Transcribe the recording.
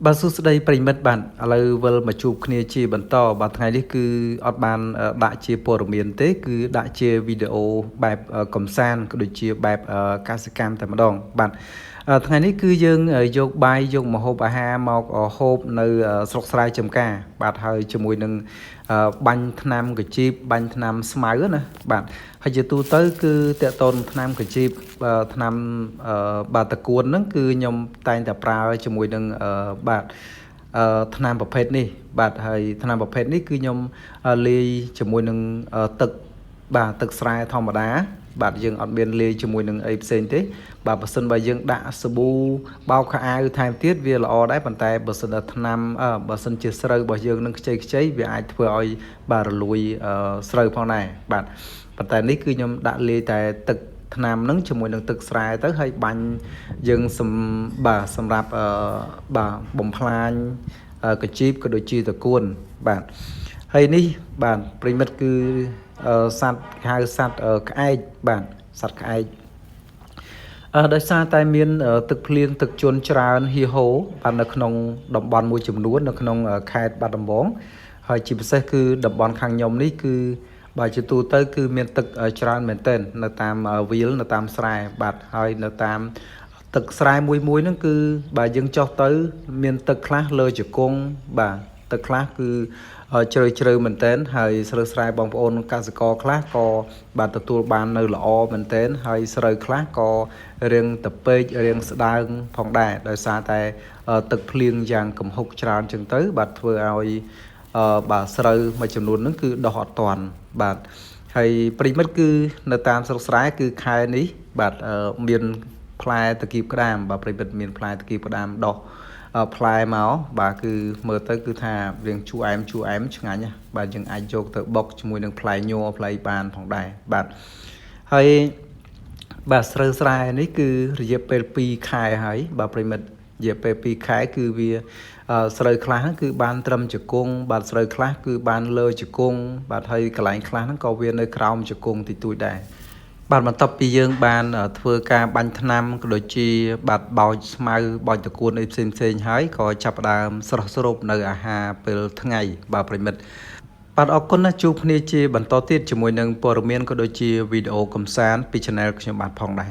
បាទសួស្តីប្រិមិត្តបាទឥឡូវវិលមកជួបគ្នាជាបន្តបាទថ្ងៃនេះគឺអត់បានដាក់ជាព័ត៌មានទេគឺដាក់ជាវីដេអូបែបកំសាន្តក៏ដូចជាបែបកសិកម្មតែម្ដងបាទថ្ងៃនេះគឺយើងយកបាយយកម្ហូបអាហារមកហូបនៅស្រុកស្រែចម្ការបាទហើយជាមួយនឹងបាញ់ថ្នាំកជីបបាញ់ថ្នាំស្មៅណាបាទហើយជាទូទៅគឺតកតនថ្នាំកជីបថ្នាំបាទតកួនហ្នឹងគឺខ្ញុំតែងតែប្រើជាមួយនឹងបាទថ្នាំប្រភេទនេះបាទហើយថ្នាំប្រភេទនេះគឺខ្ញុំលាយជាមួយនឹងទឹកបាទទឹកស្រែធម្មតាបាទយើងអត់មានលាយជាមួយនឹងអីផ្សេងទេបាទបើសិនបើយើងដាក់សាប៊ូបោកខោអាវថែមទៀតវាល្អដែរប៉ុន្តែបើសិនតែថ្នាំបើសិនជាស្រូវរបស់យើងនឹងខ្ចីវាអាចធ្វើឲ្យបាទរលួយស្រូវផងដែរបាទប៉ុន្តែនេះគឺខ្ញុំដាក់លាយតែទឹកថ្នាំហ្នឹងជាមួយនឹងទឹកស្រែទៅហើយបាញ់យើងសម្រាប់បាទបំផ្លាញកជីបក៏ដូចជាតកួនបាទហើយនេះបាទប្រិមិត្តគឺសត្វហៅសត្វក្អែកបាទសត្វក្អែកដោយសារតែមានទឹកភ្លៀងទឹកជន់ច្រើនហៀហូបាទនៅក្នុងតំបន់មួយចំនួននៅក្នុងខេត្តបាត់ដំបងហើយជាពិសេសគឺតំបន់ខាងខ្ញុំនេះគឺបាទជាទូទៅគឺមានទឹកច្រើនមែនទែននៅតាមវាលនៅតាមស្រែបាទហើយនៅតាមទឹកស្រែមួយហ្នឹងគឺបាទយើងចុះទៅមានទឹកខ្លះលើជង្គង់បាទទឹកខ្លះគឺជ្រៅមែនទែនហើយស្រូវស្រែបងប្អូនកសិករខ្លះក៏បាទទទួលបាននៅល្អមែនទែនហើយស្រូវខ្លះក៏រាងតពេករាងស្ដើងផងដែរដោយសារតែទឹកភ្លៀងយ៉ាងគំហុកច្រើនចឹងទៅបាទធ្វើឲ្យបាទស្រូវមួយចំនួនហ្នឹងគឺដុះអត់ទាន់បាទហើយប្រិមិត្តគឺនៅតាមស្រុកស្រែគឺខែនេះបាទមានផ្លែតគៀបក្តាមបាទប្រិមិត្តមានផ្លែតគៀបក្តាមដុះផ្លែមកបាទគឺមើលទៅគឺថាវាជូរអែមឆ្ងាញ់ណាបាទយើងអាចយកទៅបុកជាមួយនឹងផ្លែញ័រផ្លែបានផងដែរបាទហើយបាទស្រូវស្រែនេះគឺរយៈពេល2ខែហើយបាទប្រិមិត្តរយៈពេល2ខែគឺវាស្រូវខ្លះហ្នឹងគឺបានត្រឹមជង្គង់បាទស្រូវខ្លះគឺបានលើជង្គង់បាទហើយកន្លែងខ្លះហ្នឹងក៏វានៅក្រោមជង្គង់តិចតួចដែរបាទបន្ទាប់ពីយើងបានធ្វើការបាញ់ថ្នាំក៏ដូចជាបាទបោចស្មៅបោចតកួនអីផ្សេងហើយក៏ចាប់ផ្ដើមស្រស់ស្រូបនៅអាហារពេលថ្ងៃបាទប្រិមិត្តបាទអរគុណណាស់ជួបគ្នាជាបន្តទៀតជាមួយនឹងព័ត៌មានក៏ដូចជាវីដេអូកំសាន្តពី Channel ខ្ញុំបាទផងដែរ